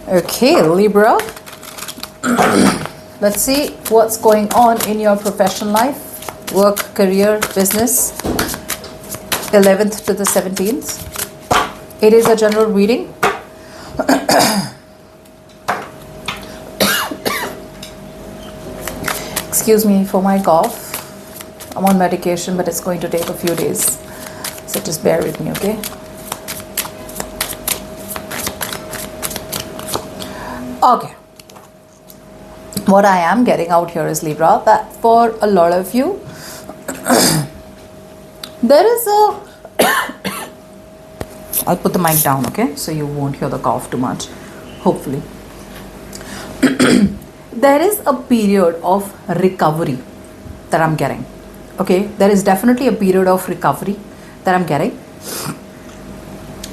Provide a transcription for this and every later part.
Okay, Libra. Let's see what's going on in your professional life, work, career, business, 11th to the 17th. It is a general reading. Excuse me for my cough. I'm on medication, but it's going to take a few days. So just bear with me, okay? Okay. What I am getting out here is, Libra, that for a lot of you, there is a... I'll put the mic down, okay? So you won't hear the cough too much, hopefully. There is a period of recovery that I'm getting, okay? There is definitely a period of recovery that I'm getting.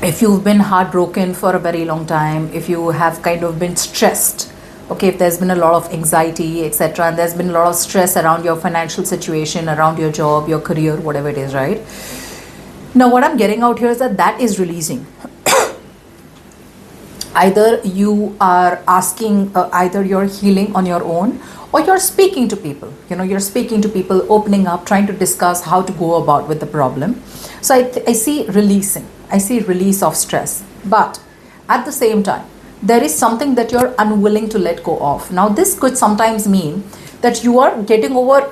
If you've been heartbroken for a very long time, if you have kind of been stressed, okay, if there's been a lot of anxiety, etc., and there's been a lot of stress around your financial situation, around your job, your career, whatever it is, right? Now, what I'm getting out here is that is releasing. Either you are asking, either you're healing on your own, or you're speaking to people. You know, you're speaking to people, opening up, trying to discuss how to go about with the problem. So I see releasing. I see release of stress. But at the same time, there is something that you're unwilling to let go of. Now, this could sometimes mean that you are getting over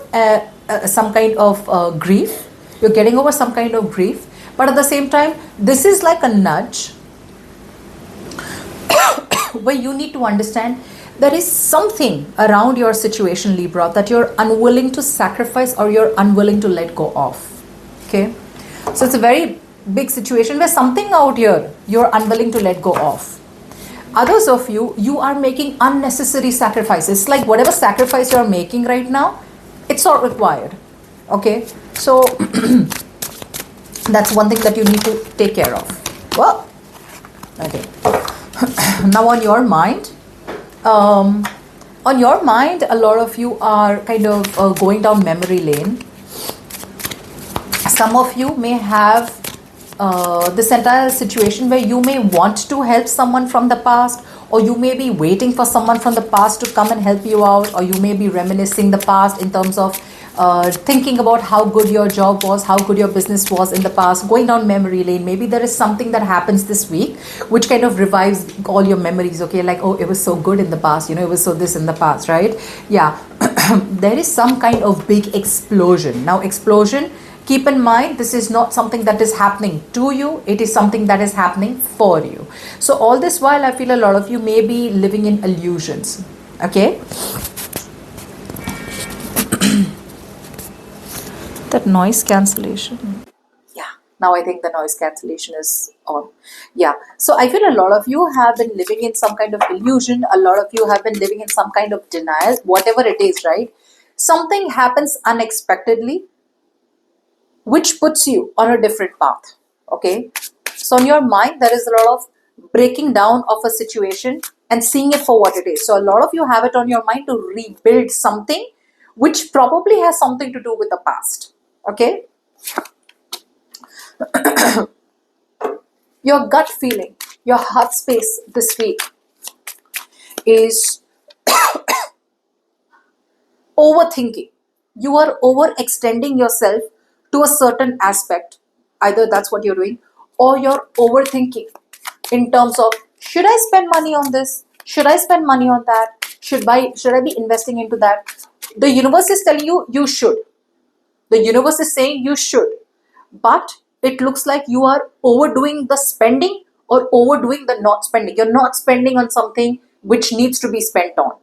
some kind of grief. You're getting over some kind of grief. But at the same time, this is like a nudge where you need to understand there is something around your situation, Libra, that you're unwilling to sacrifice or you're unwilling to let go of. Okay? So it's a very big situation where something out here you're unwilling to let go of. Others of you, you are making unnecessary sacrifices. Like whatever sacrifice you're making right now, it's not required. Okay? So that's one thing that you need to take care of. Well, okay. Now on your mind, a lot of you are kind of going down memory lane. Some of you may have this entire situation where you may want to help someone from the past, or you may be waiting for someone from the past to come and help you out, or you may be reminiscing the past in terms of thinking about how good your job was, how good your business was in the past, going down memory lane. Maybe there is something that happens this week which kind of revives all your memories, okay? Like, oh, it was so good in the past, you know, it was so this in the past, right? Yeah, there is some kind of big explosion. Now, explosion, keep in mind, this is not something that is happening to you. It is something that is happening for you. So all this while, I feel a lot of you may be living in illusions, okay? That noise cancellation. Yeah, now I think the noise cancellation is on. Yeah, so I feel a lot of you have been living in some kind of illusion. A lot of you have been living in some kind of denial, whatever it is, right? Something happens unexpectedly, which puts you on a different path, okay? So in your mind, there is a lot of breaking down of a situation and seeing it for what it is. So a lot of you have it on your mind to rebuild something which probably has something to do with the past, okay? Your gut feeling, your heart space this week is overthinking. You are overextending yourself to a certain aspect. Either that's what you're doing, or you're overthinking in terms of, should I spend money on this? Should I spend money on that? Should I be investing into that? The universe is telling you, you should. The universe is saying you should. But it looks like you are overdoing the spending or overdoing the not spending. You're not spending on something which needs to be spent on.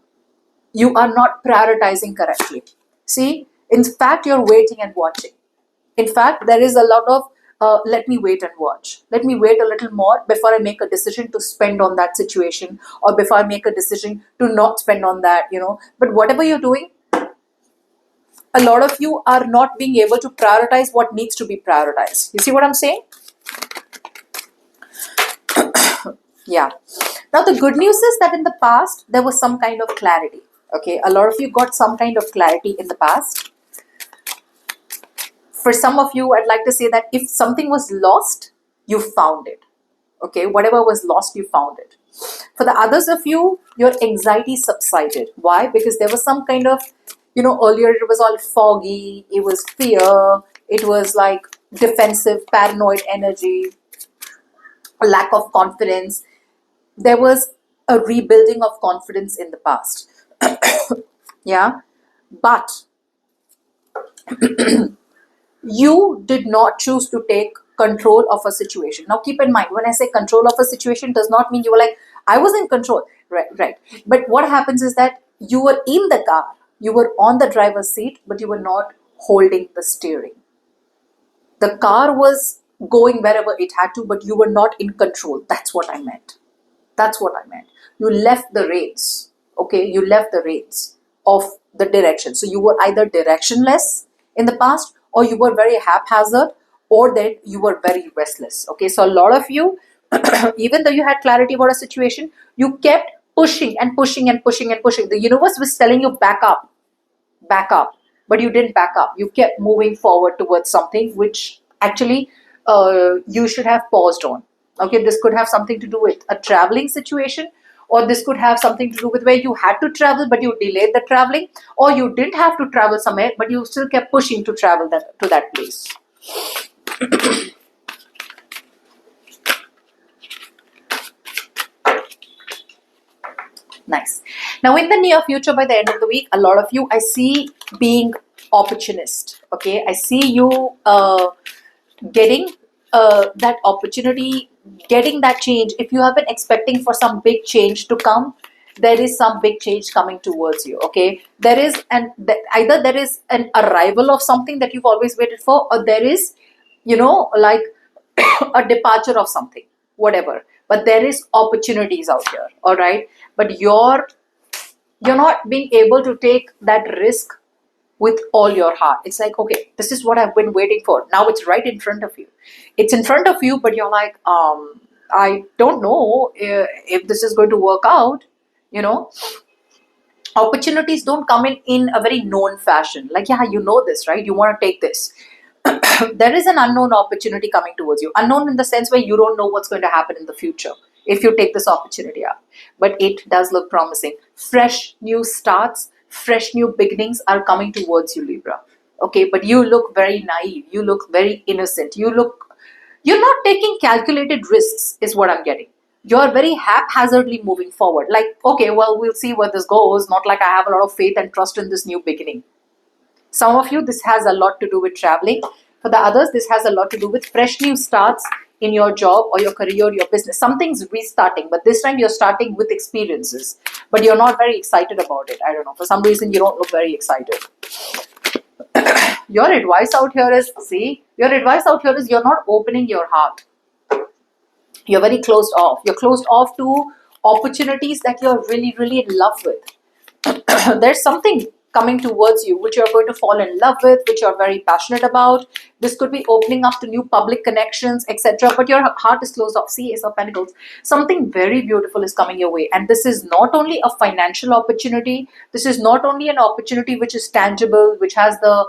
You are not prioritizing correctly. See, in fact, you're waiting and watching. In fact, there is a lot of let me wait and watch. Let me wait a little more before I make a decision to spend on that situation, or before I make a decision to not spend on that, you know. But whatever you're doing, a lot of you are not being able to prioritize what needs to be prioritized. You see what I'm saying? Yeah. Now, the good news is that in the past, there was some kind of clarity. Okay, a lot of you got some kind of clarity in the past. For some of you, I'd like to say that if something was lost, you found it. Okay, whatever was lost, you found it. For the others of you, your anxiety subsided. Why? Because there was some kind of, earlier it was all foggy, it was fear, it was like defensive, paranoid energy, a lack of confidence. There was a rebuilding of confidence in the past. Yeah, but you did not choose to take control of a situation. Now keep in mind, when I say control of a situation, does not mean you were like, I was in control. Right. But what happens is that you were in the car, you were on the driver's seat, but you were not holding the steering. The car was going wherever it had to, but you were not in control. That's what I meant. That's what I meant. You left the reins. Okay, you left the reins of the direction. So you were either directionless in the past, or you were very haphazard, or that you were very restless. Okay, so a lot of you, even though you had clarity about a situation, you kept pushing and pushing and pushing and pushing. The universe was telling you back up, but you didn't back up. You kept moving forward towards something which actually you should have paused on. Okay, this could have something to do with a traveling situation, or this could have something to do with where you had to travel but you delayed the traveling, or you didn't have to travel somewhere but you still kept pushing to travel to that place. Nice. Now, in the near future, by the end of the week, a lot of you I see being opportunist. Okay, I see you getting that opportunity, getting that change. If you have been expecting for some big change to come, there is some big change coming towards you. Okay, there is either there is an arrival of something that you've always waited for, or there is, like a departure of something, whatever. But there is opportunities out here. All right, but you're not being able to take that risk with all your heart. It's like, okay, this is what I've been waiting for. Now it's right in front of you. It's in front of you, but you're like, I don't know if this is going to work out. Opportunities don't come in a very known fashion. Like, yeah, you know this, right? You want to take this. There is an unknown opportunity coming towards you. Unknown in the sense where you don't know what's going to happen in the future if you take this opportunity up. But it does look promising. Fresh new starts, fresh new beginnings are coming towards you, Libra. Okay, but you look very naive. You look very innocent. You're not taking calculated risks, is what I'm getting. You're very haphazardly moving forward. Like, okay, well, we'll see where this goes. Not like I have a lot of faith and trust in this new beginning. Some of you, this has a lot to do with traveling. For the others, this has a lot to do with fresh new starts in your job or your career or your business. Something's restarting, but this time you're starting with experiences. But you're not very excited about it. I don't know. For some reason, you don't look very excited. Your advice out here is, you're not opening your heart. You're very closed off. You're closed off to opportunities that you're really, really in love with. There's something coming towards you which you're going to fall in love with, which you're very passionate about. This could be opening up to new public connections, etc. But your heart is closed off. See, Ace of Pentacles. Something very beautiful is coming your way. And this is not only a financial opportunity. This is not only an opportunity which is tangible, which has the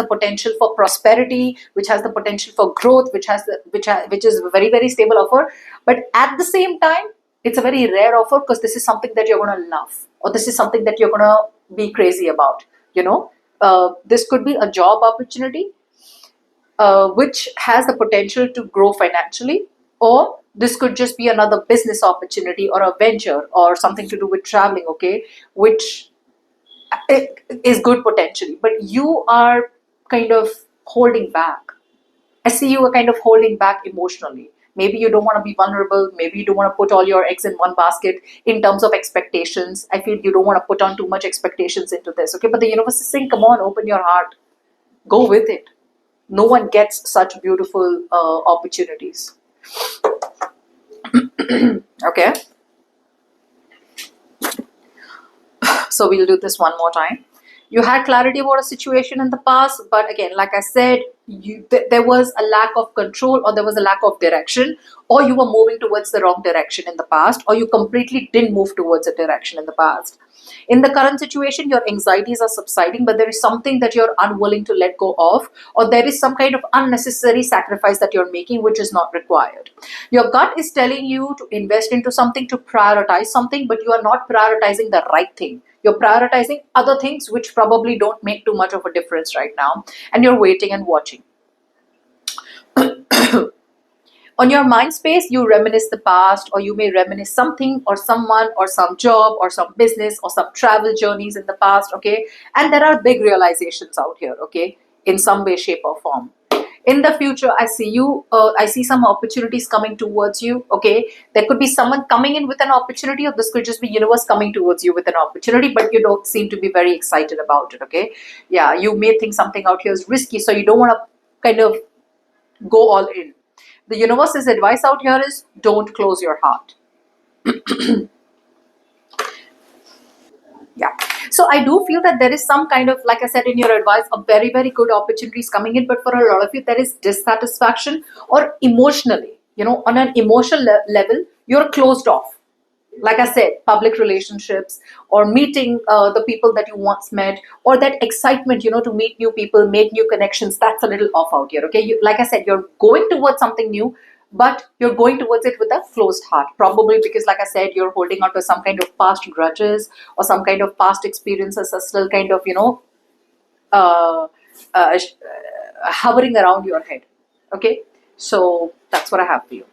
potential for prosperity, which has the potential for growth, which is a very, very stable offer. But at the same time, it's a very rare offer because this is something that you're going to love, or this is something that you're going to be crazy about. This could be a job opportunity which has the potential to grow financially, or this could just be another business opportunity or a venture or something to do with traveling, okay, which is good potentially, but you are kind of holding back. I see you are kind of holding back emotionally. Maybe you don't want to be vulnerable. Maybe you don't want to put all your eggs in one basket in terms of expectations. I feel you don't want to put on too much expectations into this. Okay, but the universe is saying, come on, open your heart. Go with it. No one gets such beautiful opportunities. Okay. So we'll do this one more time. You had clarity about a situation in the past, but again, like I said, there was a lack of control, or there was a lack of direction, or you were moving towards the wrong direction in the past, or you completely didn't move towards a direction in the past. In the current situation, your anxieties are subsiding, but there is something that you're unwilling to let go of, or there is some kind of unnecessary sacrifice that you're making which is not required. Your gut is telling you to invest into something, to prioritize something, but you are not prioritizing the right thing. You're prioritizing other things which probably don't make too much of a difference right now, and you're waiting and watching. On your mind space, you reminisce the past, or you may reminisce something or someone or some job or some business or some travel journeys in the past, okay? And there are big realizations out here, okay? In some way, shape, or form. In the future, I see some opportunities coming towards you, okay? There could be someone coming in with an opportunity, or this could just be universe coming towards you with an opportunity, but you don't seem to be very excited about it, okay? Yeah, you may think something out here is risky, so you don't want to kind of go all in. The universe's advice out here is don't close your heart. Yeah. So I do feel that there is some kind of, like I said in your advice, a very, very good opportunities coming in. But for a lot of you, there is dissatisfaction, or emotionally, on an emotional level, you're closed off. Like I said, public relationships, or meeting the people that you once met, or that excitement, to meet new people, make new connections, that's a little off out here. Okay. Like I said, you're going towards something new, but you're going towards it with a closed heart. Probably because, like I said, you're holding on to some kind of past grudges, or some kind of past experiences are still kind of, uh, hovering around your head. Okay. So that's what I have for you.